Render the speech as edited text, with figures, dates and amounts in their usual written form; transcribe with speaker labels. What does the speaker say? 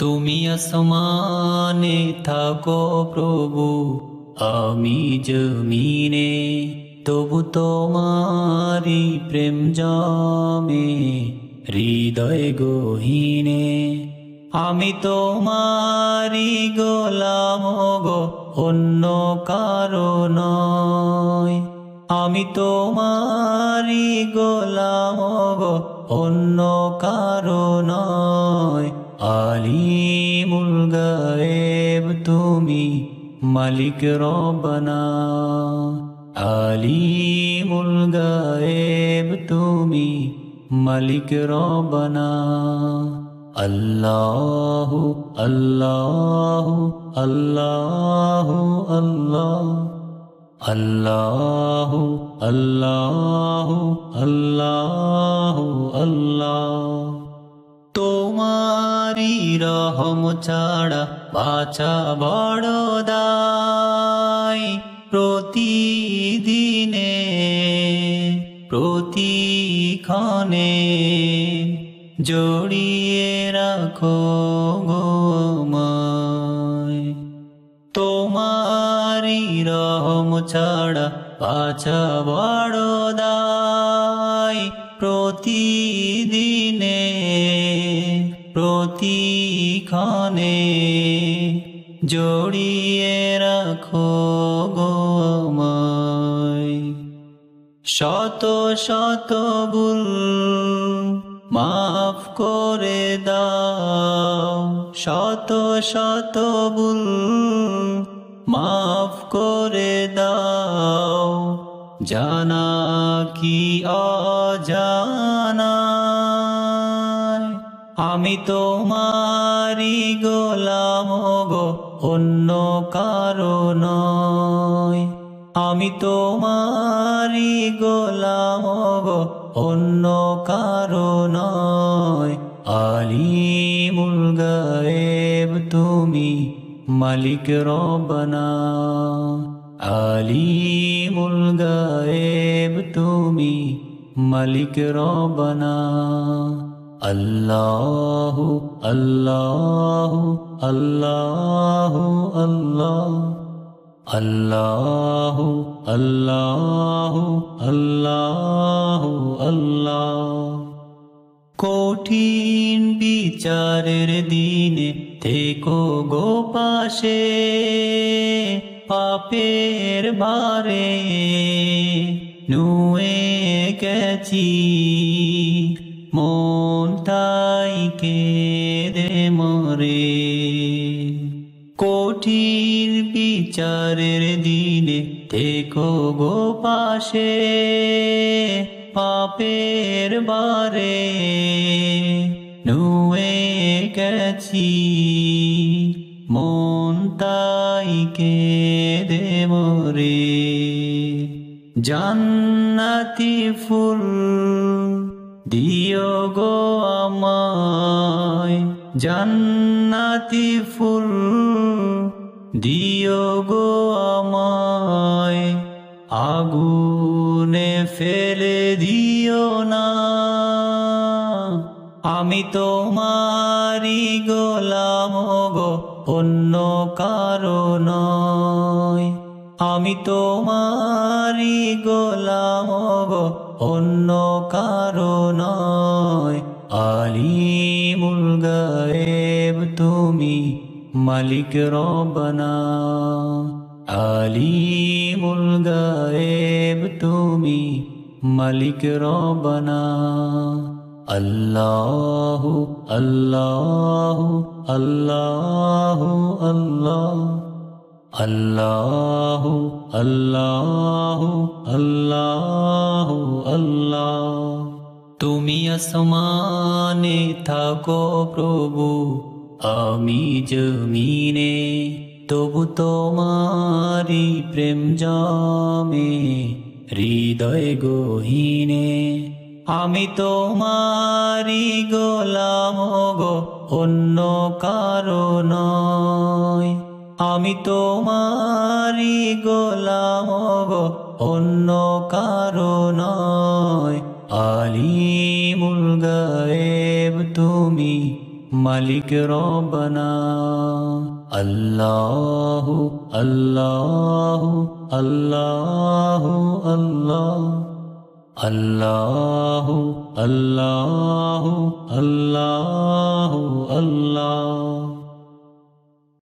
Speaker 1: তুমি আসমানে থাকো প্রভু, আমি জমিনে, তবু তোমারি প্রেম জমে হৃদয় গহীনে। আমি তোমারি গোলাম গো, অন্য কারো নয়। আমি তোমারি গোলাম গো, অন্য কারো নয়। আলিমুল গায়েব তুমি, মালিক রব্বানা। আলিমুল গায়েব তুমি, মালিক রব্বানা। আল্লাহু আল্লাহু আল্লাহু আল্লাহ, আল্লাহু আল্লাহু আল্লাহু আল্লাহ। তোমারি রহম ছাড়া বাঁচা বড় দায়। প্রতিদিনে প্রতিক্ষণে জড়িয়ে রাখো গো আমায়। তোমারি রহম ছাড়া বাঁচা বড় দায়। প্রতিদিনে প্রতিক্ষণে জড়িয়ে রাখো গো আমায়। শত শত ভুল মাফ করে দাও, শত শত ভুল মাফ করে দাও। জানা কি অজানা, আমি তোমারি গোলাম গো, অন্য কারো নয়। আমি তোমারি গোলাম গো, অন্য কারো নয়। আলিমুল গায়েব তুমি, মালিক রব্বানা। আলিমুল গায়েব তুমি, মালিক রব্বানা। আল্লাহু আল্লাহু আল্লাহু আল্লাহ, আল্লাহু আল্লাহু আল্লাহু আল্লাহ। কঠিন বিচারের দিনে থেকো গো পাশে, পাপের ভারে নুয়ে গেছি, মন তাই কেঁদে মরে। কঠিন বিচারের দিনে থেকো গো পাশে, পাপের ভারে নুয়ে গেছি, মন তাই কেঁদে মরে। জান্নাতি ফুল দিও গো আমায়, জান্নাতি ফুল দিও গো আমায়। আগুনে ফেলে দিও না, আমি তোমারি গোলাম গো, অন্য কারো নয়। আমি তোমারি গোলাম গো, অন্য কারো নয়। আলিমুল গায়েব তুমি, মালিক রব্বানা। আলিমুল গায়েব তুমি, মালিক রব্বানা। আল্লাহু আল্লাহু আল্লাহু আল্লাহ, আল্লাহু আল্লাহু আল্লাহু আল্লাহ। তুমি আসমানে থাকো প্রভু, আমি জমিনে, তবু তোমারি প্রেম জমে হৃদয় গহীনে। আমি তোমারি গোলাম গো, অন্য কারো নয়। আমি তোমারি গোলাম গো, অন্য কারো নয়। আলিমুল গায়েব তুমি, মালিক রব্বানা। আল্লাহ আল্লাহ আল্লাহ আল্লাহ আল্লাহ আল্লাহ আল্লাহ